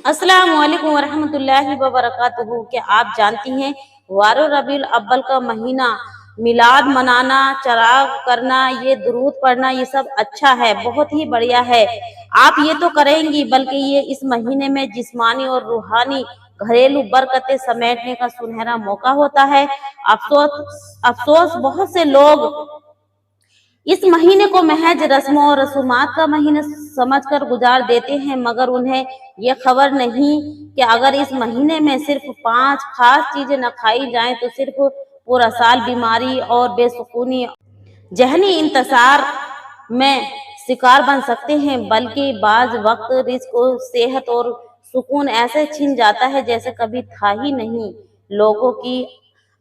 अस्सलाम वालेकुम वरहमतुल्लाहि वबरकातुहू। क्या आप जानती हैं वारो रबीउल अव्वल का महीना मिलाद मनाना, चराग करना, ये दुरूद पढ़ना, ये सब अच्छा है, बहुत ही बढ़िया है। आप ये तो करेंगी, बल्कि ये इस महीने में जिस्मानी और रूहानी घरेलू बरकतें समेटने का सुनहरा मौका होता है। अफसोस अफसोस बहुत से लोग इस महीने को महज रस्मों और रसूमात का महीना समझकर गुजार देते हैं, मगर उन्हें ये खबर नहीं कि अगर इस महीने में सिर्फ 5 खास चीजें न खाई जाएं तो सिर्फ पूरा साल बीमारी और बेसुकूनी, जहनी इंतसार में शिकार बन सकते हैं। बल्कि बाज वक्त रिस्क, सेहत और सुकून ऐसे छिन जाता है जैसे कभी था ही नहीं। लोगों की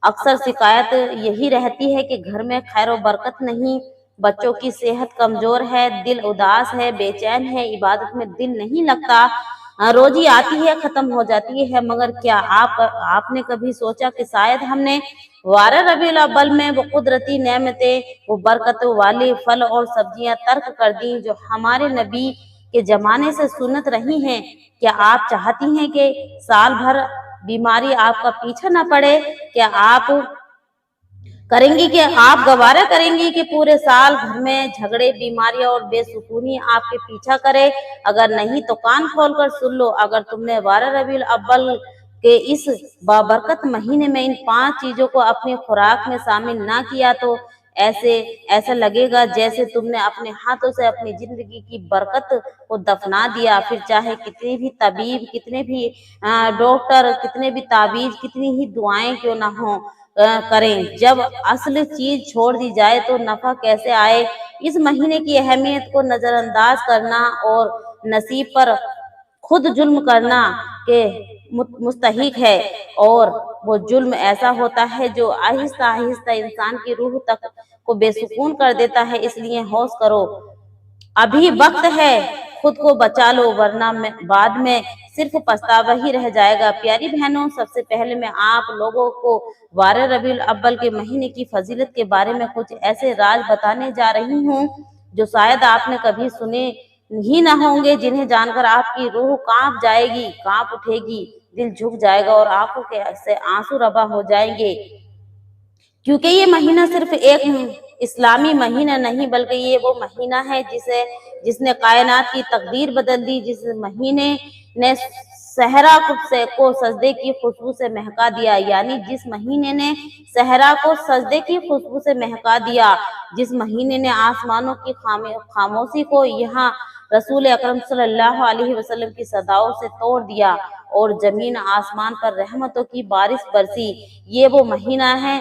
अक्सर शिकायत यही रहती है कि घर में खैर और बरकत नहीं, बच्चों की सेहत कमजोर है, दिल उदास है, बेचैन है, इबादत में दिल नहीं लगता, रोजी आती है खत्म हो जाती है। मगर क्या आपने कभी सोचा कि शायद हमने वारा रबीउल अव्वल में वो कुदरती नेमतें, वो बरकतों वाले फल और सब्जियां तर्क कर दी जो हमारे नबी के जमाने से सुन्नत रही हैं? क्या आप चाहती हैं कि साल भर बीमारी आपका पीछा न पड़े? क्या आप करेंगी कि आप गवारा करेंगी कि पूरे साल भर में झगड़े, बीमारियां और बेसुकूनी आपके पीछा करे? अगर नहीं तो कान खोलकर सुन लो, अगर तुमने 12 रबीउल अव्वल के इस बाबरकत महीने में इन 5 चीजों को अपनी खुराक में शामिल ना किया तो ऐसा लगेगा जैसे तुमने अपने हाथों से अपनी जिंदगी की बरकत को दफना दिया। फिर चाहे कितने भी तबीब, कितने भी डॉक्टर, कितने भी ताबीज, कितनी ही दुआएं क्यों ना हो करें, जब असल चीज छोड़ दी जाए तो नफा कैसे आए? इस महीने की अहमियत को नजरअंदाज करना और नसीब पर खुद जुल्म करना के मुस्तहिक है, और वो जुल्म ऐसा होता है जो आहिस्ता आहिस्ता इंसान की रूह तक को बेसुकून कर देता है। इसलिए होश करो, अभी वक्त है, खुद को बचा लो, वरना बाद में सिर्फ पछतावा ही रह जाएगा। प्यारी बहनों, सबसे पहले मैं आप लोगों को 12 रबीउल अव्वल के महीने की फजीलत के बारे में कुछ ऐसे राज बताने जा रही हूँ जो शायद आपने कभी सुने ही ना होंगे, जिन्हें जानकर आपकी रूह कांप जाएगी, कांप उठेगी, दिल झुक जाएगा और आंखों के से आंसू रवा हो जाएंगे। क्योंकि ये महीना सिर्फ एक इस्लामी महीना नहीं, बल्कि ये वो महीना है जिसने कायनात की तकदीर बदल दी। जिस महीने ने सहरा को सजदे की खुशबू से महका दिया, यानी जिस महीने ने सहरा को सजदे की खुशबू से महका दिया, जिस महीने ने आसमानों की खामोशी को यहाँ रसूल अकरम सल्लल्लाहु अलैहि वसल्लम की सदाओं से तोड़ दिया और जमीन आसमान पर रहमतों की बारिश बरसी। ये वो महीना है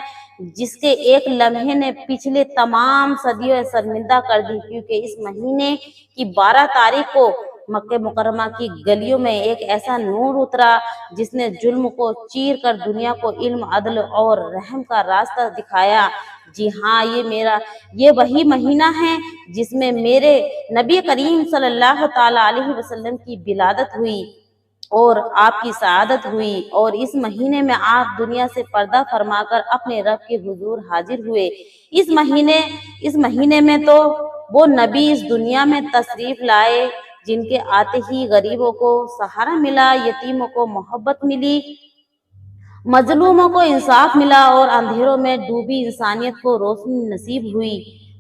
जिसके एक लम्हे ने पिछले तमाम सदियों शर्मिंदा कर दी, क्योंकि इस महीने की 12 तारीख को मक्के मुकर्रमा की गलियों में एक ऐसा नूर उतरा जिसने जुल्म को चीर कर दुनिया को इल्म, अदल और रहम का रास्ता दिखाया। जी हाँ, ये वही महीना है जिसमें मेरे नबी करीम सल्लल्लाहु ताला अलैहि वसल्लम की विलादत हुई और आपकी सआदत हुई, और इस महीने में आप दुनिया से पर्दा फरमाकर अपने रब के हुजूर हाजिर हुए। इस महीने में तो वो नबी इस दुनिया में तशरीफ लाए जिनके आते ही गरीबों को सहारा मिला, यतीमों को मोहब्बत मिली, मजलूमों को इंसाफ मिला और अंधेरों में डूबी इंसानियत को रोशनी नसीब हुई।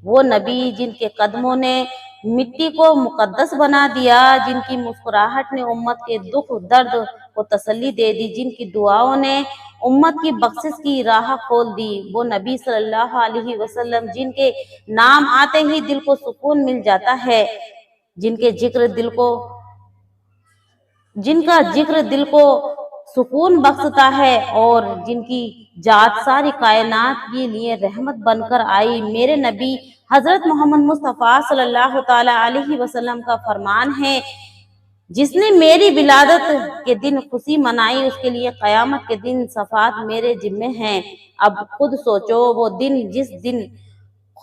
वो नबी जिनके कदमों ने मिट्टी को मुकद्दस बना दिया, जिनकी मुस्कुराहट ने उम्मत के दुख दर्द को तसल्ली दे दी, जिनकी दुआओं ने उम्मत की बख्शिश की राह खोल दी। वो नबी सल्लल्लाहु अलैहि वसल्लम जिनके नाम आते ही दिल को सुकून मिल जाता है, जिनका जिक्र दिल को सुकून बख्शता है और जिनकी जात सारी कायनात के लिए रहमत बनकर आई। मेरे नबी हजरत मोहम्मद मुस्तफ़ा सल्लल्लाहु ताला अलैहि वसल्लम का फरमान है, जिसने मेरी विलादत के दिन खुशी मनाई उसके लिए कयामत के दिन सफात मेरे जिम्मे हैं। अब खुद सोचो, वो दिन जिस दिन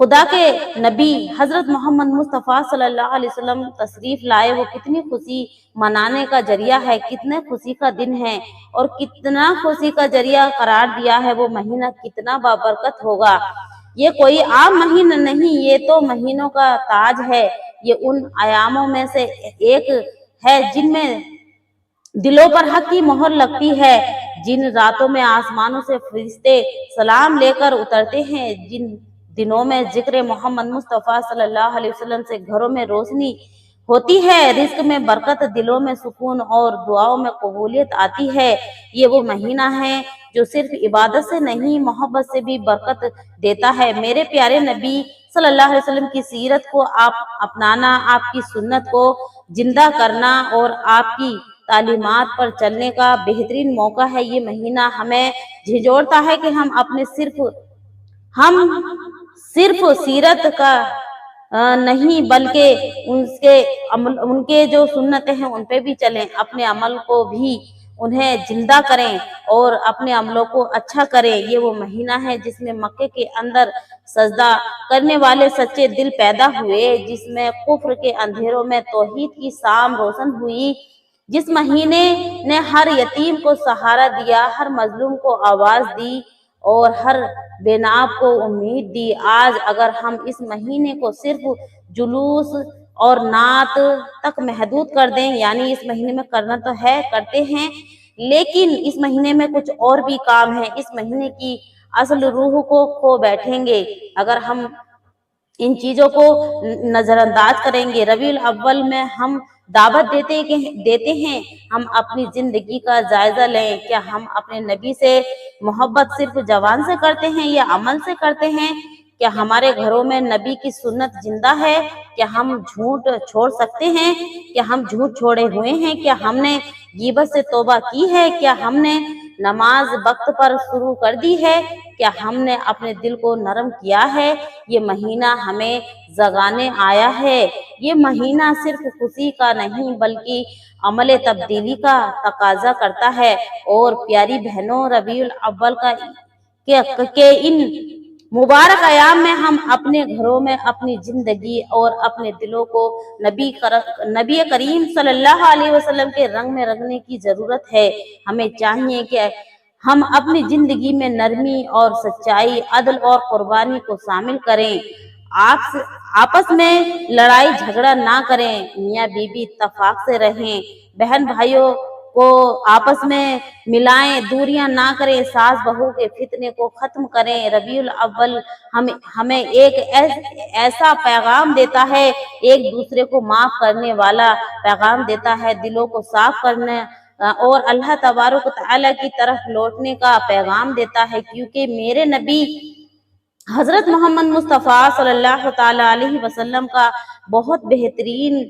खुदा के नबी हजरत मोहम्मद मुस्तफ़ा सल्लल्लाहु अलैहि वसल्लम तशरीफ लाए, वो कितनी खुशी मनाने का जरिया है, कितने खुशी का दिन है और कितना खुशी का जरिया करार दिया है। वो महीना कितना बाबरकत होगा। ये कोई आम महीना नहीं, ये तो महीनों का ताज है। ये उन आयामों में से एक है जिनमें दिलों पर हक की मोहर लगती है। जिन रातों में आसमानों से फरिश्ते सलाम लेकर उतरते हैं, जिन दिनों में जिक्र मोहम्मद मुस्तफ़ा सल्लल्लाहु अलैहि वसल्लम से घरों में रोशनी होती है, रिस्क में बरकत, दिलों में सुकून और दुआओं में कबूलियत आती है। ये वो महीना है जो सिर्फ इबादत से नहीं, मोहब्बत से भी बरकत देता है। मेरे प्यारे नबी सल्लल्लाहु अलैहि वसल्लम की सीरत को आप अपनाना, आपकी सुन्नत को जिंदा करना और आपकी तालीमात पर चलने का बेहतरीन मौका है। ये महीना हमें झिझोड़ता है कि हम सिर्फ सीरत का नहीं बल्कि उनके जो सुन्नतें हैं उन पे भी चलें, अपने अमल को भी उन्हें जिंदा करें और अपने अमलों को अच्छा करें। ये वो महीना है जिसमें मक्के के अंदर सजदा करने वाले सच्चे दिल पैदा हुए, जिसमें कुफ्र के अंधेरों में तौहीद की शाम रोशन हुई, जिस महीने ने हर यतीम को सहारा दिया, हर मजलूम को आवाज दी और हर बेनाब को उम्मीद दी। आज अगर हम इस महीने को सिर्फ जुलूस और नात तक महदूद कर दें, यानी इस महीने में करना तो है, करते हैं, लेकिन इस महीने में कुछ और भी काम है, इस महीने की असल रूह को खो बैठेंगे अगर हम इन चीजों को नजरअंदाज करेंगे। रबीउल अव्वल में हम दावत देते हैं, हम अपनी जिंदगी का जायजा लें। क्या हम अपने नबी से मोहब्बत सिर्फ जबान से करते हैं या अमल से करते हैं? क्या हमारे घरों में नबी की सुन्नत जिंदा है? क्या हम झूठ छोड़ सकते हैं? क्या हम झूठ छोड़े हुए हैं? क्या हमने गीबत से तौबा की है? क्या हमने नमाज वक्त पर शुरू कर दी है? क्या हमने अपने दिल को नरम किया है? ये महीना हमें जगाने आया है। ये महीना सिर्फ खुशी का नहीं बल्कि अमल तब्दीली का तकाजा करता है। और प्यारी बहनों, रबीउल अव्वल के इन मुबारक अयाम में हम अपने घरों में अपनी जिंदगी और अपने दिलों को नबी करीम सल्लल्लाहु अलैहि वसल्लम के रंग में रंगने की जरूरत है। हमें चाहिए कि हम अपनी जिंदगी में नरमी और सच्चाई, अदल और कुर्बानी को शामिल करें। आपस में लड़ाई झगड़ा ना करें, मियाँ बीबी इत्तेफाक से रहें, बहन भाइयों को आपस में मिलाएं, दूरियां ना करें, सास बहू के फितने को खत्म करें। रबीउल अव्वल हमें एक ऐसा पैगाम देता है, एक दूसरे को माफ करने वाला पैगाम देता है, दिलों को साफ करने और अल्लाह तबारक तआला की तरफ लौटने का पैगाम देता है। क्योंकि मेरे नबी हजरत मोहम्मद मुस्तफ़ा सल्लल्लाहु ताला अलैहि वसल्लम का बहुत बेहतरीन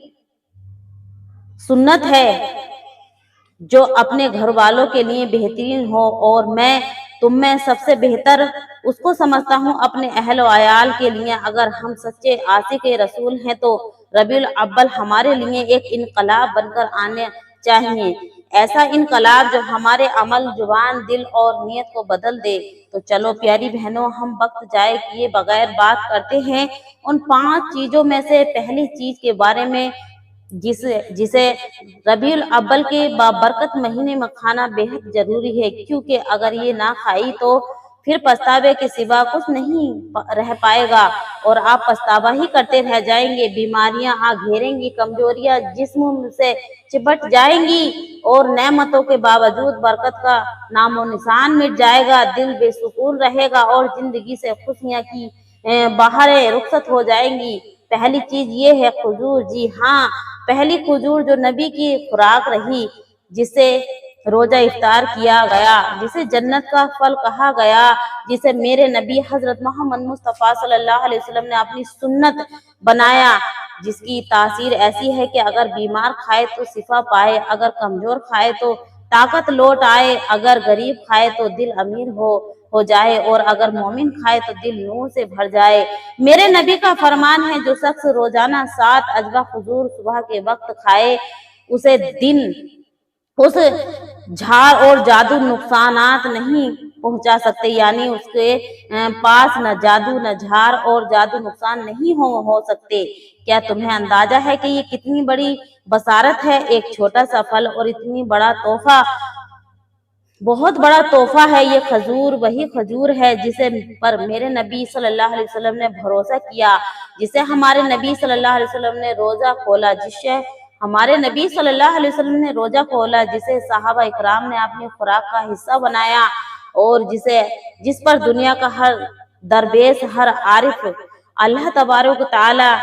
सुन्नत है जो अपने घर वालों के लिए बेहतरीन हो, और मैं तुम में सबसे बेहतर उसको समझता हूँ अपने अहल व अयाल के लिए। अगर हम सच्चे आशिक रसूल हैं तो रबीउल अव्वल हमारे लिए एक इनकलाब बनकर आने चाहिए, ऐसा इनकलाब जो हमारे अमल, जुबान, दिल और नियत को बदल दे। तो चलो प्यारी बहनों, हम वक्त जाए किए बगैर बात करते हैं उन 5 चीजों में से पहली चीज के बारे में जिसे रबीउल अव्वल के बाबरकत महीने में खाना बेहद जरूरी है। क्योंकि अगर ये ना खाई तो फिर पछतावे के सिवा कुछ नहीं रह पाएगा और आप पछतावा ही करते रह जाएंगे। बीमारियां आ घेरेंगी, कमजोरियां जिस्म से चिपट जाएंगी और नेमतों के बावजूद बरकत का नामो निशान मिट जाएगा। दिल बेसुकून रहेगा और जिंदगी से खुशियां की बाहरें रुखसत हो जाएंगी। पहली चीज ये है खुजूर। जी हाँ, पहली खुजूर जो नबी की खुराक रही, जिसे रोजा इफ्तार किया गया, जिसे जन्नत का फल कहा गया, जिसे मेरे नबी हजरत मोहम्मद मुस्तफ़ा सल्लल्लाहु अलैहि वसल्लम ने अपनी सुन्नत बनाया, जिसकी तासीर ऐसी है कि अगर बीमार खाए तो शिफा पाए, अगर कमजोर खाए तो ताकत लौट आए, अगर गरीब खाए तो दिल अमीर हो जाए और अगर मोमिन खाए तो दिल नूर से भर जाए। मेरे नबी का फरमान है, जो शख्स रोजाना 7 अजवा खजूर सुबह के वक्त खाए उस झाड़ और जादू नुकसानात नहीं पहुंचा सकते, यानी उसके पास न जादू, न झाड़ और जादू नुकसान नहीं हो सकते। क्या तुम्हें अंदाजा है कि ये कितनी बड़ी बसारत है? एक छोटा सा फल और इतनी बड़ा तोहफा, बहुत बड़ा तोहफा है। ये खजूर वही खजूर है जिसे पर मेरे नबी सल्लल्लाहु अलैहि वसल्लम ने भरोसा किया, जिसे हमारे नबी सल्लल्लाहु अलैहि वसल्लम ने रोजा खोला, जिससे हमारे नबी सल्लल्लाहु अलैहि वसल्लम ने रोजा खोला, जिसे सहाबा इकराम ने अपनी खुराक का हिस्सा बनाया और जिस पर दुनिया का हर दरवेश, हर आरिफ अल्लाह तबारक ताला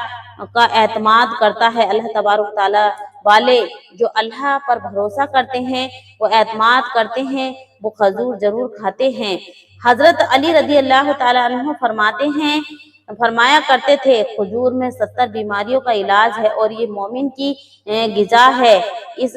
का एतमाद करता है। अल्लाह तबारक ताला वाले जो अल्लाह पर भरोसा करते हैं, वो एतमाद करते हैं, वो खजूर जरूर खाते हैं। हजरत अली रदी अल्लाह ताला अन्हु फरमाया करते थे, खजूर में 70 बीमारियों का इलाज है और ये मोमिन की गिजा है। इस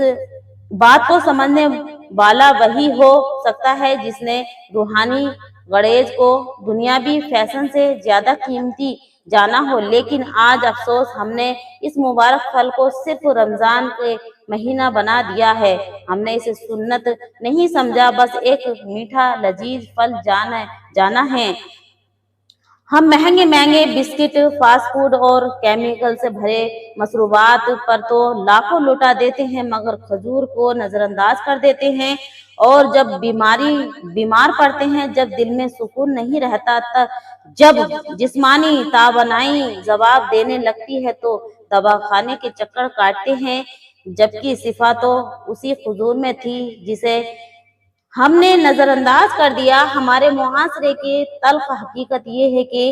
बात को समझने वाला वही हो सकता है जिसने रूहानी गणेश को दुनियावी फैशन से ज्यादा कीमती जाना हो। लेकिन आज अफसोस, हमने इस मुबारक फल को सिर्फ रमजान के महीना बना दिया है। हमने इसे सुन्नत नहीं समझा, बस एक मीठा लजीज फल जाना है। हम महंगे महंगे बिस्किट, फास्ट फूड और केमिकल से भरे मशरूबात पर तो लाखों लुटा देते हैं, मगर खजूर को नजरअंदाज कर देते हैं। और जब बीमार पड़ते हैं, जब दिल में सुकून नहीं रहता, जब जिस्मानी ताबनाई जवाब देने लगती है, तो दवा खाने के चक्कर काटते हैं, जबकि शिफा तो उसी खजूर में थी जिसे हमने नजरअंदाज कर दिया। हमारे मुआशरे की तल्ख हकीकत ये है कि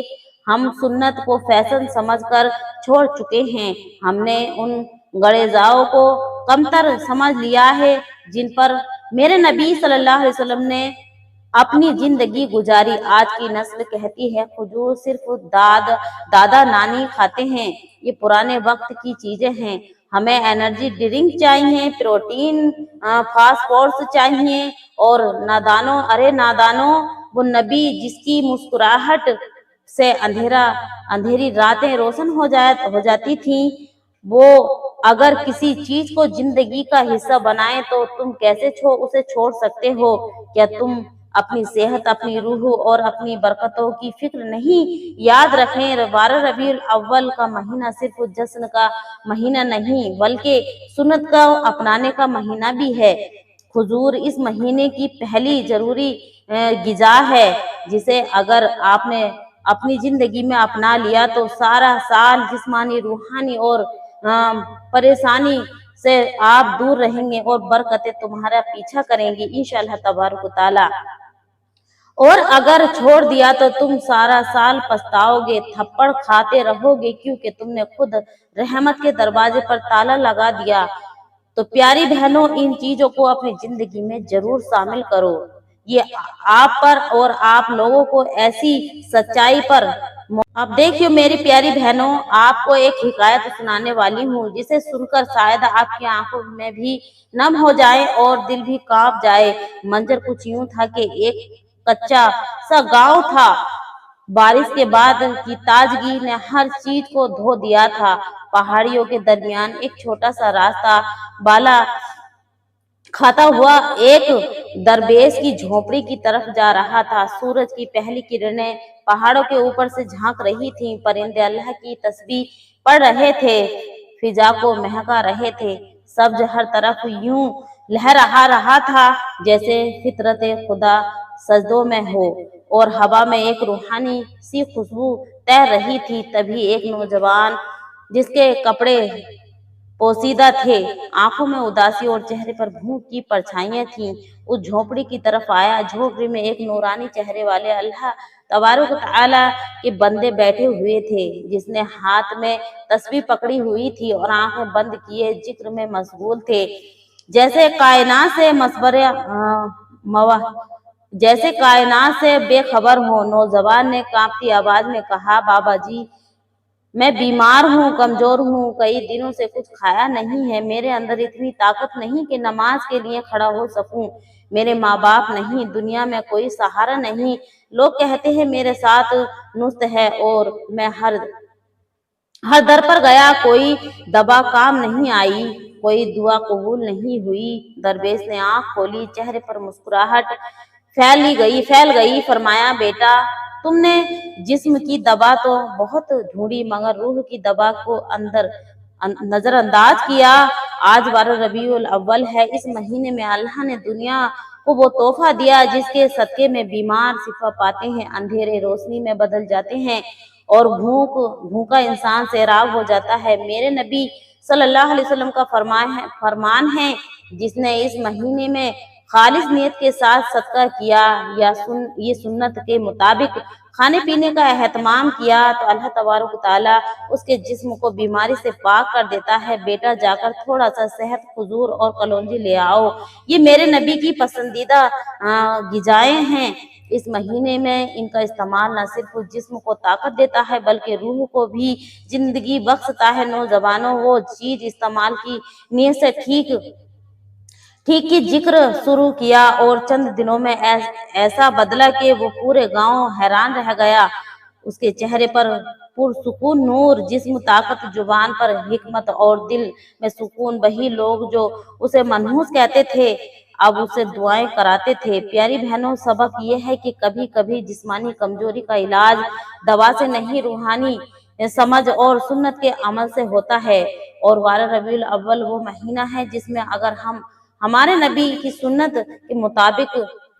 हम सुन्नत को फैशन समझकर छोड़ चुके हैं। हमने उन गड़ेजाओं को कमतर समझ लिया है जिन पर मेरे नबी सल्लल्लाहु अलैहि वसल्लम ने अपनी जिंदगी गुजारी। आज की नस्ल कहती है खजूर सिर्फ दादा नानी खाते हैं, ये पुराने वक्त की चीजें हैं। हमें एनर्जी ड्रिंक चाहिए, प्रोटीन फास्फोर्स चाहिए। और नादानों, वो नबी जिसकी मुस्कुराहट से अंधेरी रातें रोशन हो जाती थी, वो अगर किसी चीज को जिंदगी का हिस्सा बनाए तो तुम कैसे उसे छोड़ सकते हो? क्या तुम अपनी सेहत, अपनी रूह और अपनी बरकतों की फिक्र नहीं? याद रखें, 12 रबीउल अव्वल का महीना सिर्फ जश्न का महीना नहीं, बल्कि सुन्नत का अपनाने का महीना भी है। खजूर इस महीने की पहली जरूरी गिजा है, जिसे अगर आपने अपनी जिंदगी में अपना लिया तो सारा साल जिस्मानी, रूहानी और परेशानी से आप दूर रहेंगे और बरकतें तुम्हारा पीछा करेंगी इंशाअल्लाह तबारक ताला। और अगर छोड़ दिया तो तुम सारा साल पछताओगे, थप्पड़ खाते रहोगे, क्योंकि तुमने खुद रहमत के दरवाजे पर ताला लगा दिया। तो प्यारी बहनों, इन चीजों को अपनी जिंदगी में जरूर शामिल करो। ये आप पर और आप लोगों को ऐसी सच्चाई पर। अब देखियो मेरी प्यारी बहनों, आपको एक हिकायत सुनाने वाली हूँ, जिसे सुनकर शायद आपकी आंखों में भी नम हो जाए और दिल भी कांप जाए। मंजर कुछ यूं था कि एक कच्चा सा गांव था। बारिश के बाद की ताजगी ने हर चीज को धो दिया था। पहाड़ियों के दरमियान एक छोटा सा रास्ता बाला खाता हुआ एक दरवेश की झोपड़ी की तरफ जा रहा था। सूरज की पहली किरणें पहाड़ों के ऊपर से झांक रही थीं। परिंदे अल्लाह की तस्बीह पढ़ रहे थे, फिजा को महका रहे थे। सब्ज हर तरफ यूं लहरा रहा था जैसे फितरत खुदा सजदों में हो, और हवा में एक रूहानी सी खुशबू तैर रही थी। तभी एक नौजवान, जिसके कपड़े पोसीदा थे, आंखों में उदासी और चेहरे पर भूख की परछाइयां थीं, उस झोपड़ी की तरफ आया। झोपड़ी में एक नूरानी चेहरे वाले अल्लाह तबारक ताला के बंदे बैठे हुए थे, जिसने हाथ में तस्बीह पकड़ी हुई थी और आंखें बंद किए जिक्र में मशगूल थे। जैसे कायनात से बेखबर हो। नौजवान ने कांपती आवाज में कहा, बाबा जी, मैं बीमार हूँ, कमजोर हूँ, कई दिनों से कुछ खाया नहीं है। मेरे अंदर इतनी ताकत नहीं कि नमाज के लिए खड़ा हो सकूं। मेरे माँ बाप नहीं, दुनिया में कोई सहारा नहीं। लोग कहते हैं मेरे साथ नुस्त है और मैं हर दर पर गया, कोई दवा काम नहीं आई, कोई दुआ कबूल नहीं हुई। दरवेश ने आंख खोली, चेहरे पर मुस्कुराहट फैल गई। फरमाया, बेटा, तुमने जिस्म की दवा तो बहुत ढूंढी, मगर रूह की दवा को नजरअंदाज किया। आज 12 रबीउल अव्वल है। इस महीने में अल्लाह ने दुनिया को वो तोहफा दिया जिसके सदके में बीमार शिफा पाते हैं, अंधेरे रोशनी में बदल जाते हैं और भूखा इंसान सैराब हो जाता है। मेरे नबी सल्लल्लाहु अलैहि वसल्लम का फरमान है, जिसने इस महीने में खालिस नियत के साथ सदका किया या ये सुन्नत के मुताबिक खाने पीने का एहतमाम किया तो अल्लाह तबारक तआला उसके जिस्म को बीमारी से पाक कर देता है। बेटा जाकर थोड़ा सा सेहत खजूर और कलौंजी ले आओ। ये मेरे नबी की पसंदीदा गिजाएं हैं। इस महीने में इनका इस्तेमाल न सिर्फ जिस्म को ताकत देता है बल्कि रूह को भी जिंदगी बख्शता है। नौजवानों, वो चीज इस्तेमाल की नीयत से ठीक की जिक्र शुरू किया और चंद दिनों में ऐसा बदला कि वो पूरे गांव हैरान रह गया। उसके चेहरे पर पुरसुकून नूर, जिस्म ताकत, जुबान पर हिकमत और दिल में सुकून। वही लोग जो उसे मनहूस कहते थे अब उसे दुआएं कराते थे। प्यारी बहनों, सबक ये है कि कभी कभी जिस्मानी कमजोरी का इलाज दवा से नहीं, रूहानी समझ और सुन्नत के अमल से होता है। और 12 रबीउल अव्वल वो महीना है जिसमें अगर हम हमारे नबी की सुन्नत के मुताबिक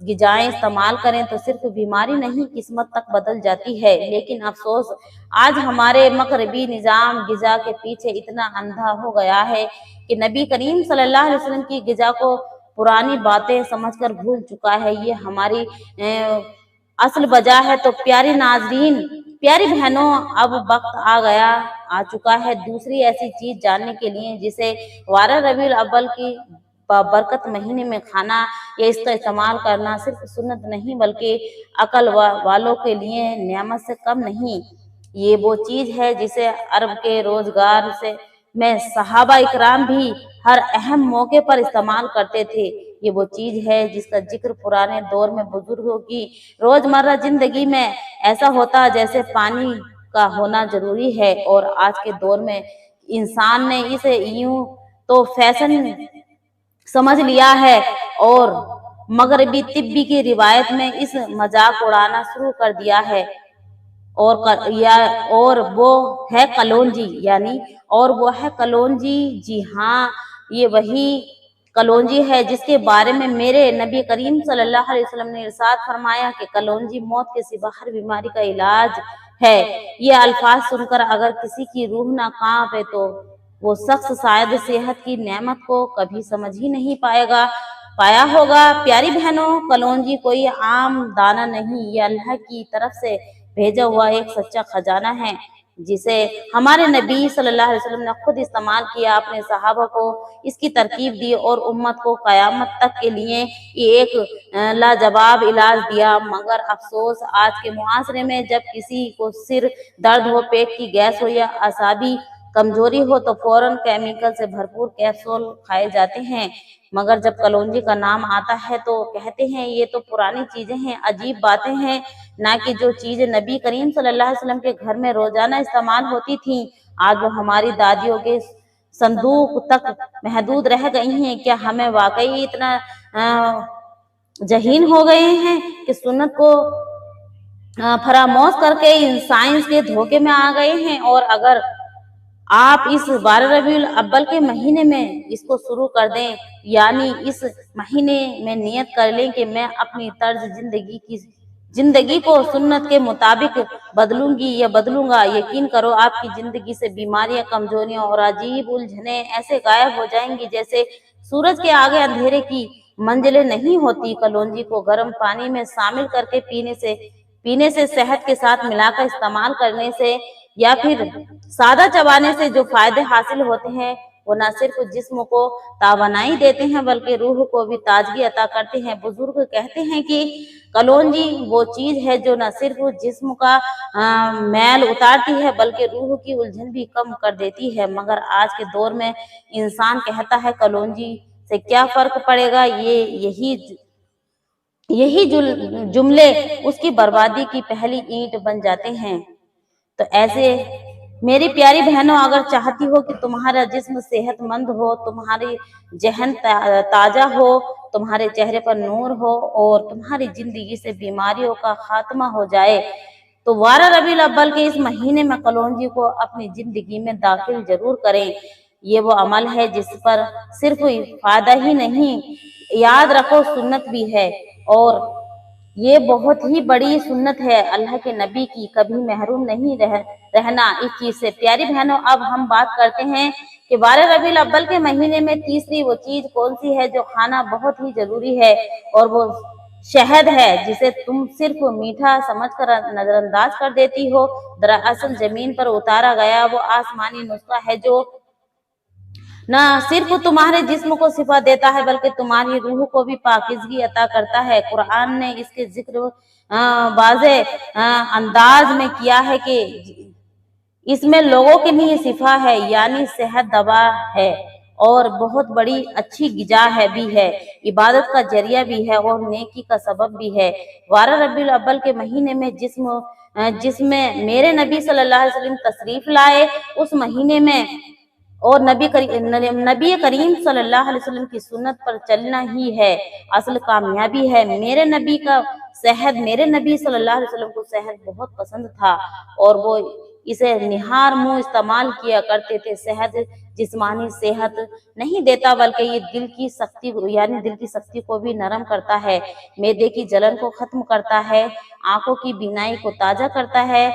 गिजाएं इस्तेमाल करें तो सिर्फ बीमारी नहीं, किस्मत तक बदल जाती है। लेकिन अफसोस, आज हमारे मगरबी निजाम गिजा के पीछे इतना अंधा हो गया है कि नबी करीम सल्लल्लाहु अलैहि वसल्लम की गिजा को पुरानी बातें समझकर भूल चुका है। ये हमारी असल वजह है। तो प्यारी नाजरीन, प्यारी बहनों, अब वक्त आ चुका है दूसरी ऐसी चीज जानने के लिए जिसे 12 रबीउल अव्वल की बरकत महीने में खाना या इसका इस्तेमाल करना सिर्फ सुन्नत नहीं बल्कि अकल वालों के लिए नेमत से कम नहीं। ये वो चीज है जिसे अरब के रोजगार से में सहाबा इकराम भी हर अहम मौके पर इस्तेमाल करते थे। ये वो चीज है जिसका जिक्र पुराने दौर में बुजुर्गों की रोजमर्रा जिंदगी में ऐसा होता जैसे पानी का होना जरूरी है। और आज के दौर में इंसान ने इसे यूं तो फैशन समझ लिया है और मगरबी तिब्बी की रिवायत में इस मजाक उड़ाना शुरू कर दिया है। और वो है कलौंजी, जी हाँ, ये वही कलौंजी है जिसके बारे में मेरे नबी करीम सल्लल्लाहु अलैहि वसल्लम ने इरशाद फरमाया कि कलौंजी मौत के सिवा हर बीमारी का इलाज है। ये अल्फाज सुनकर अगर किसी की रूह ना कांपे तो वो शख्स शायद सेहत की नेमत को कभी समझ ही नहीं पाया होगा। प्यारी बहनों, कलौंजी कोई आम दाना नहीं, ये अल्लाह की तरफ से भेजा हुआ एक सच्चा खजाना है जिसे हमारे नबी सल्लल्लाहु अलैहि वसल्लम ने खुद इस्तेमाल किया, अपने सहाबा को इसकी तरकीब दी और उम्मत को कयामत तक के लिए ये एक लाजवाब इलाज दिया। मगर अफसोस, आज के मुआशरे में जब किसी को सिर दर्द हो, पेट की गैस हो या असाबी कमजोरी हो तो फौरन केमिकल से भरपूर कैप्सूल खाए जाते हैं। मगर जब कलौंजी का नाम आता है तो कहते हैं ये तो पुरानी चीजें हैं, अजीब बातें हैं, ना कि जो चीजें नबी करीम सल्लल्लाहु अलैहि वसल्लम के घर में रोजाना इस्तेमाल होती थी आज वो हमारी दादियों के संदूक तक महदूद रह गई हैं। क्या हमें वाकई इतना जहीन हो गए हैं कि सुन्नत को फरामोश करके इन साइंस के धोखे में आ गए हैं? और अगर आप इस 12 रबीउल अव्वल के महीने में इसको शुरू कर दें, यानी इस महीने में नियत कर लें कि मैं अपनी तर्ज जिंदगी को सुन्नत के मुताबिक बदलूंगी या बदलूंगा, यकीन करो आपकी जिंदगी से बीमारियां, कमजोरियां और अजीब उलझने ऐसे गायब हो जाएंगी जैसे सूरज के आगे अंधेरे की मंजिलें नहीं होती। कलौंजी को गर्म पानी में शामिल करके पीने से सेहत के साथ मिलाकर इस्तेमाल करने से या फिर सादा चबाने से जो फायदे हासिल होते हैं वो न सिर्फ जिस्म को तावानाई देते हैं बल्कि रूह को भी ताजगी अता करते हैं। बुजुर्ग कहते हैं कि कलौंजी वो चीज है जो न सिर्फ जिस्म का मैल उतारती है बल्कि रूह की उलझन भी कम कर देती है। मगर आज के दौर में इंसान कहता है कलौंजी से क्या फर्क पड़ेगा, यही जुमले उसकी बर्बादी की पहली ईंट बन जाते हैं। तो ऐसे मेरी प्यारी बहनों, अगर चाहती हो कि तुम्हारा जिस्म सेहतमंद हो, तुम्हारी जहन ताजा हो, तुम्हारे चेहरे पर नूर हो और तुम्हारी जिंदगी से बीमारियों का खात्मा हो जाए तो 12 रबीउल अव्वल के इस महीने में कलौंजी को अपनी जिंदगी में दाखिल जरूर करें। ये वो अमल है जिस पर सिर्फ फायदा ही नहीं, याद रखो सुन्नत भी है और ये बहुत ही बड़ी सुन्नत है अल्लाह के नबी की, कभी महरूम नहीं रहना इस चीज से। प्यारी बहनों, अब हम बात करते हैं کہ 12 रबीउल अव्वल के महीने में तीसरी वो चीज कौन सी है जो खाना बहुत ही जरूरी है, और वो शहद है, जिसे तुम सिर्फ मीठा समझकर नजरअंदाज कर देती हो। दरअसल जमीन पर उतारा गया वो आसमानी नुस्खा है जो न सिर्फ तुम्हारे जिस्म को शिफा देता है बल्कि तुम्हारी रूह को भी पाकीज़गी अता करता है। कुरान ने इसके जिक्र वाज़े अंदाज में किया है कि इसमें लोगों के लिए शिफा है, यानी सेहत दवा है, और बहुत बड़ी अच्छी गिजा है भी है, इबादत का जरिया भी है और नेकी का सबब भी है। 12 रबीउल अव्वल के महीने में जिसमें मेरे नबी सल्लल्लाहु अलैहि वसल्लम तशरीफ लाए, उस महीने में और नबी करीम सल्लल्लाहु अलैहि वसल्लम की सुन्नत पर चलना ही है असल कामयाबी है। मेरे नबी सल्लल्लाहु अलैहि वसल्लम को शहद बहुत पसंद था और वो इसे निहार मुंह इस्तेमाल किया करते थे। शहद जिस्मानी सेहत नहीं देता बल्कि ये दिल की शक्ति को भी नरम करता है, मैदे की जलन को खत्म करता है, आंखों की बीनाई को ताजा करता है,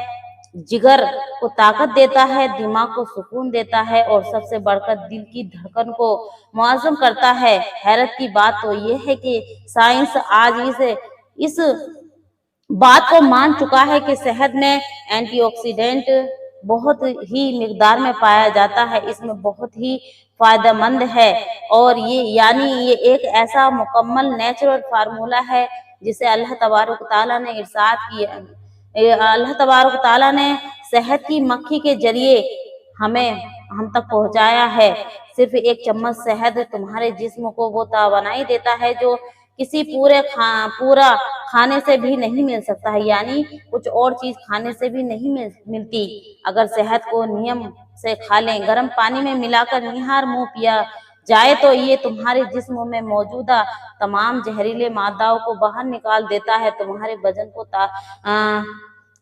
जिगर को ताकत देता है, दिमाग को सुकून देता है और सबसे बढ़कर दिल की धड़कन को मुआज़म करता है। हैरत की बात तो ये है कि साइंस आज इस बात को मान चुका है कि शहद में एंटीऑक्सीडेंट बहुत ही मिकदार में पाया जाता है, इसमें बहुत ही फायदेमंद है, और ये एक ऐसा मुकम्मल नेचुरल फार्मूला है जिसे अल्लाह तबारक तआला ने इरशाद किया। अल्लाह तबारक तआला ने शहद की मक्खी के जरिए हम तक पहुंचाया है। सिर्फ एक चम्मच शहद तुम्हारे जिस्म को वो तवानाई देता है जो किसी पूरा खाने से भी नहीं मिल सकता है, यानी कुछ और चीज खाने से भी नहीं मिलती। अगर शहद को नियम से खा लें, गर्म पानी में मिलाकर निहार मुंह पिया जाए तो ये तुम्हारे जिस्म में मौजूदा तमाम जहरीले मादाओं को बाहर निकाल देता है, तुम्हारे वजन को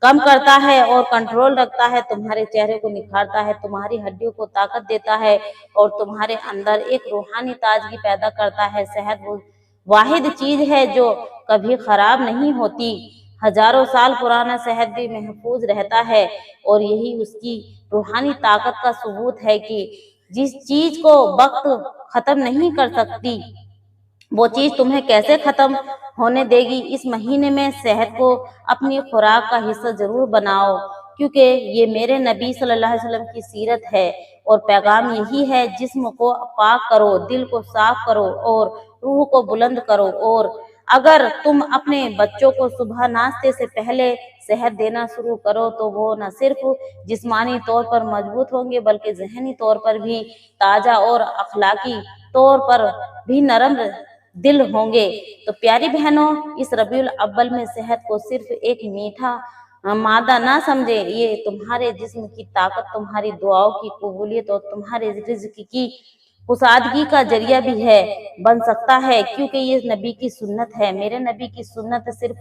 कम करता है और कंट्रोल रखता है, तुम्हारे चेहरे को निखारता है, तुम्हारी हड्डियों को ताकत देता है और तुम्हारे अंदर एक रूहानी ताजगी पैदा करता है। शहद वो वाहिद चीज है जो कभी खराब नहीं होती, हजारों साल पुराना शहद भी महफूज रहता है, और यही उसकी रूहानी ताकत का सबूत है कि जिस चीज को वक्त खत्म नहीं कर सकती वो चीज तुम्हें कैसे खत्म होने देगी। इस महीने में शहद को अपनी खुराक का हिस्सा जरूर बनाओ, क्योंकि ये मेरे नबी सल्लल्लाहु अलैहि वसल्लम की सीरत है और पैगाम यही है, जिस्म को पाक करो, दिल को साफ करो और रूह को बुलंद करो। और अगर तुम अपने बच्चों को सुबह नाश्ते से पहले शहद देना शुरू करो तो वो न सिर्फ जिस्मानी तौर पर मजबूत होंगे बल्कि जहनी तौर पर भी ताजा और अखलाकी तौर पर भी नरम दिल होंगे। तो प्यारी बहनों, इस रबीउल अव्वल में शहद को सिर्फ एक मीठा मादा ना समझे, ये तुम्हारे जिस्म की ताकत, तुम्हारी दुआओं की कबूलियत और तुम्हारे रिज़्क की कुसादगी का जरिया भी बन सकता है, क्योंकि ये नबी की सुन्नत है। मेरे नबी की सुन्नत सिर्फ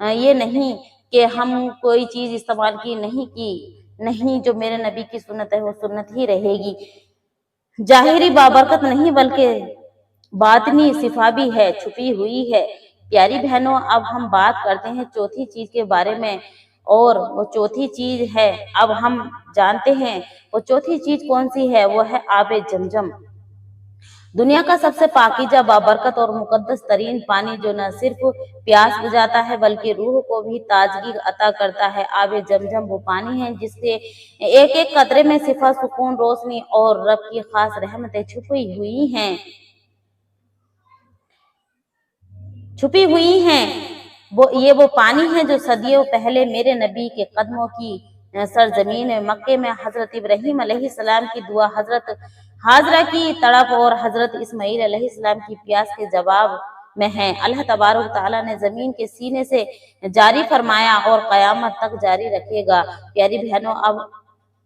ये नहीं कि हम कोई चीज इस्तेमाल नहीं, जो मेरे नबी की सुन्नत है वो सुन्नत ही रहेगी, जाहिरी बाबरकत नहीं बल्कि बातनी सिफा भी है, छुपी हुई है। प्यारी बहनों, अब हम बात करते हैं चौथी चीज के बारे में, और वो चौथी चीज है, अब हम जानते हैं वो चौथी चीज कौन सी है। वो है आबे जमजम, दुनिया का सबसे पाकीजा, बाबरकत और मुकद्दस तरीन पानी, जो न सिर्फ प्यास बुझाता है बल्कि रूह को भी ताजगी अता करता है। आबे जमजम वो पानी है जिसके एक एक कतरे में सिफा, सुकून, रोशनी और रब की खास रहमतें छुपी हुई हैं। वो पानी है जो सदियों पहले मेरे नबी के कदमों की सरजमीन मक्के में हजरत इब्राहीम अलैहिस्सलाम की दुआ, हजरत हाजरा की तड़प और हजरत इस्माईल अलैहिस्सलाम की प्यास के जवाब में है। अल्लाह तबारक तआला ने जमीन के सीने से जारी फरमाया और कयामत तक जारी रखेगा। प्यारी बहनों, अब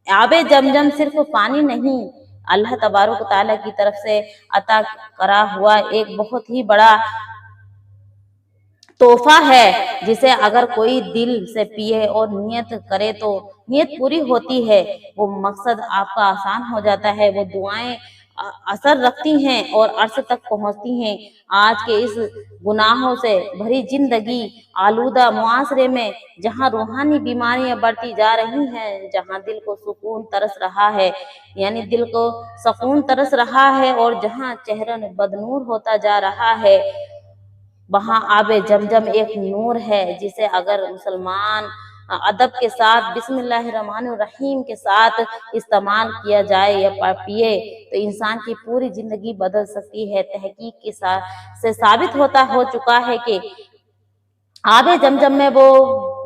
आबे जमजम सिर्फ पानी नहीं, अल्लाह तबारक तआला की तरफ से अता करा हुआ एक बहुत ही बड़ा तोहफा है, जिसे अगर कोई दिल से पिए और नियत करे तो नियत पूरी होती है, वो मकसद आपका आसान हो जाता है, वो दुआएं اثر رکھتی ہیں اور عرص تک پہنچتی ہیں۔ آج کے اس گناہوں سے بھری زندگی آلودہ معاشرے میں جہاں روحانی بیماریاں بڑھتی جا رہی ہیں، جہاں دل کو سکون ترس رہا ہے، یعنی دل کو سکون ترس رہا ہے، اور جہاں چہرہ بدنور ہوتا جا رہا ہے، وہاں آب زمزم ایک نور ہے جسے اگر مسلمان ادب کے ساتھ بسم اللہ الرحمن الرحیم کے ساتھ استعمال کیا جائے یا پیے تو انسان کی پوری زندگی بدل سکتی ہے۔ تحقیق کے ساتھ سے ثابت ہو چکا ہے کہ آب زمزم میں وہ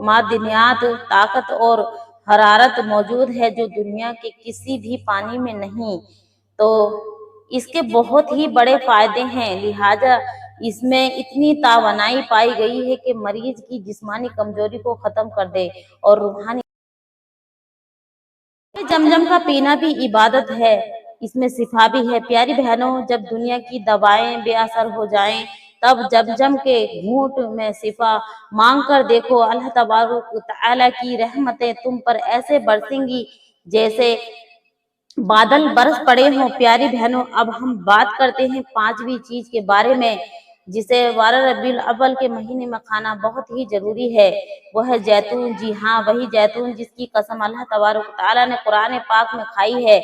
معدنیات، طاقت اور حرارت موجود ہے جو دنیا کے کسی بھی پانی میں نہیں، تو اس کے بہت ہی بڑے فائدے ہیں۔ لہٰذا اس میں اتنی توانائی پائی گئی ہے کہ مریض کی جسمانی کمزوری کو ختم کر دے اور روحانی زمزم کا پینا بھی عبادت ہے، اس میں شفا بھی ہے۔ پیاری بہنوں، جب دنیا کی دوائیں بے اثر ہو جائیں تب زمزم کے گھونٹ میں شفا مانگ کر دیکھو، اللہ تبارک و تعالیٰ کی رحمتیں تم پر ایسے برسیں گی جیسے بادل برس پڑے ہوں۔ پیاری بہنوں، اب ہم بات کرتے ہیں پانچویں چیز کے بارے میں جسے 12 ربیع الاول کے مہینے میں کھانا بہت ہی ضروری ہے، وہ ہے زیتون۔ جی ہاں، وہی زیتون جس کی قسم اللہ تبارک و تعالیٰ نے قرآن پاک میں کھائی ہے۔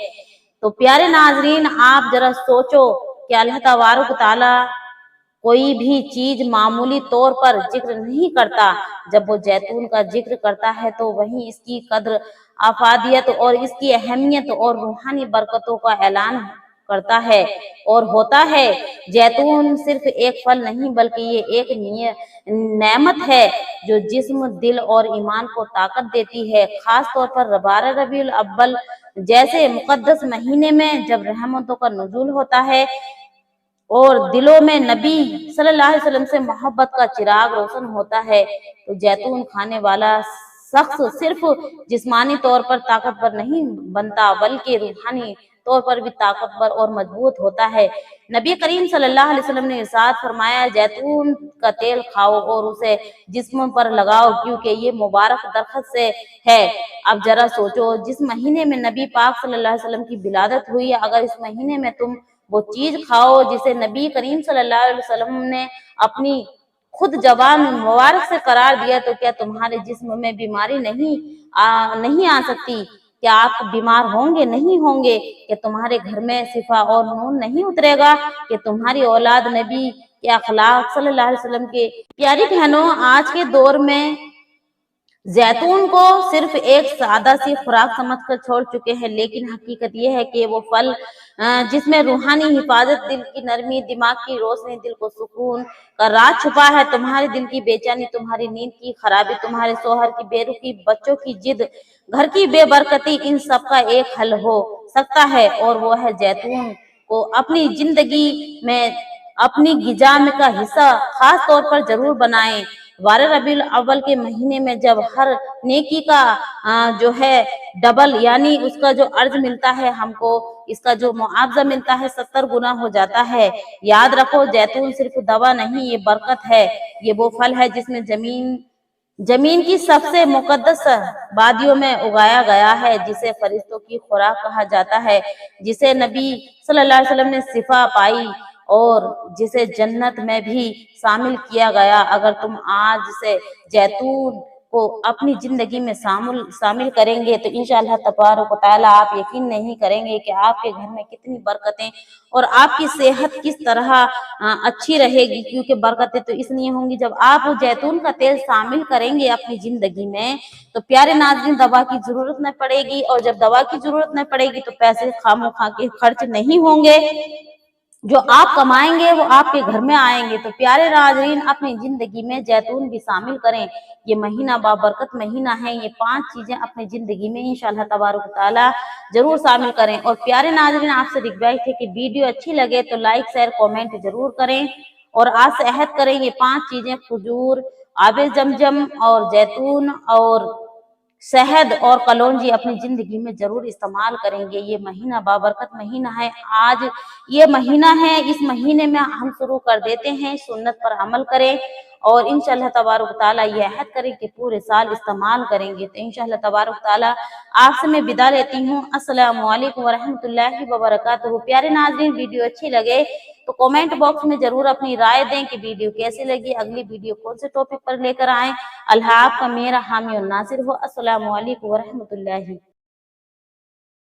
تو پیارے ناظرین، آپ ذرا سوچو کہ اللہ تبارک و تعالیٰ کوئی بھی چیز معمولی طور پر ذکر نہیں کرتا، جب وہ زیتون کا ذکر کرتا ہے تو وہیں اس کی قدر، افادیت اور اس کی اہمیت اور روحانی برکتوں کا اعلان کرتا ہے اور ہوتا ہے۔ زیتون صرف ایک پھل نہیں بلکہ یہ ایک نعمت ہے جو جسم، دل اور ایمان کو طاقت دیتی ہے۔ خاص طور پر 12 ربیع الاول جیسے مقدس مہینے میں جب رحمتوں کا نزول ہوتا ہے اور دلوں میں نبی صلی اللہ علیہ وسلم سے محبت کا چراغ روشن ہوتا ہے، تو زیتون کھانے والا شخص صرف جسمانی طور پر طاقتور نہیں بنتا بلکہ روحانی طور پر بھی طاقتور اور مضبوط ہوتا ہے۔ نبی کریم صلی اللہ علیہ وسلم نے ارشاد فرمایا، زیتون کا تیل کھاؤ اور اسے جسم پر لگاؤ کیونکہ یہ مبارک درخت سے ہے۔ اب ذرا سوچو، جس مہینے میں نبی پاک صلی اللہ علیہ وسلم کی ولادت ہوئی، اگر اس مہینے میں تم وہ چیز کھاؤ جسے نبی کریم صلی اللہ علیہ وسلم نے اپنی خود زبان مبارک سے قرار دیا، تو کیا تمہارے جسم میں بیماری نہیں آ سکتی؟ کیا آپ بیمار ہوں گے؟ نہیں ہوں گے؟ کہ تمہارے گھر میں شفا اور نور نہیں اترے گا؟ کہ تمہاری اولاد نبی کے اخلاق صلی اللہ علیہ وسلم کے؟ پیاری بہنوں، آج کے دور میں زیتون کو صرف ایک سادہ سی خوراک سمجھ کر چھوڑ چکے ہیں، لیکن حقیقت یہ ہے کہ وہ پھل جس میں روحانی حفاظت، دل کی نرمی، دماغ کی روشنی، دل کو سکون کا راز چھپا ہے۔ تمہارے دل کی بے چینی، تمہاری نیند کی خرابی، تمہارے شوہر کی بے رخی، بچوں کی ضد، گھر کی بے برکتی، ان سب کا ایک حل ہو سکتا ہے اور وہ ہے زیتون کو اپنی زندگی میں اپنی غذا کا حصہ خاص طور پر ضرور بنائیں۔ 12 ربیع الاول کے مہینے میں جب ہر نیکی کا جو ہے ڈبل، یعنی اس کا جو عرض ملتا ہے، ہم کو اس کا جو معاوضہ ملتا ہے 70 گنا ہو جاتا ہے۔ یاد رکھو، زیتون صرف دوا نہیں، یہ برکت ہے۔ یہ وہ پھل ہے جس میں زمین کی سب سے مقدس وادیوں میں اگایا گیا ہے، جسے فرشتوں کی خوراک کہا جاتا ہے، جسے نبی صلی اللہ علیہ وسلم نے شفا پائی اور جسے جنت میں بھی شامل کیا گیا۔ اگر تم آج سے زیتون کو اپنی زندگی میں شامل کریں گے تو انشاءاللہ تبارک و تعالیٰ آپ یقین نہیں کریں گے کہ آپ کے گھر میں کتنی برکتیں اور آپ کی صحت کس طرح اچھی رہے گی، کیونکہ برکتیں تو اس لیے ہوں گی جب آپ زیتون کا تیل شامل کریں گے اپنی زندگی میں، تو پیارے ناظرین دوا کی ضرورت نہ پڑے گی، اور جب دوا کی ضرورت نہ پڑے گی تو پیسے خواہ کے خرچ نہیں ہوں گے، جو آپ کمائیں گے وہ آپ کے گھر میں آئیں گے۔ تو پیارے ناظرین، اپنی زندگی میں زیتون بھی شامل کریں، یہ مہینہ بابرکت مہینہ ہے، یہ 5 چیزیں اپنی زندگی میں انشاءاللہ تبارک و تعالیٰ ضرور شامل کریں۔ اور پیارے ناظرین، آپ سے ریکویسٹ ہے کہ ویڈیو اچھی لگے تو لائک، شیئر، کومنٹ ضرور کریں اور آج سے عہد کریں یہ 5 چیزیں، کھجور، آب زمزم اور زیتون اور शहद और कलौंजी अपनी जिंदगी में जरूर इस्तेमाल करेंगे। ये महीना बाबरकत महीना है। आज ये महीना है, इस महीने में हम शुरू कर देते हैं, सुन्नत पर अमल करें और इंशाअल्लाह तबारक ताला ये अहद करें कि पूरे साल इस्तेमाल करेंगे। तो इंशाअल्लाह तबारक ताला आपसे मैं विदा लेती हूँ। अस्सलामु अलैकुम व रहमतुल्लाहि व बरकातुहू। प्यारे नाज़रीन, वीडियो अच्छी लगे तो कमेंट बॉक्स में जरूर अपनी राय दें कि वीडियो कैसी लगी, अगली वीडियो कौन से टॉपिक पर लेकर आए। अल्लाह आपका मेरा हामी और नासिर हो। अस्सलामु अलैकुम व रहमतुल्लाहि।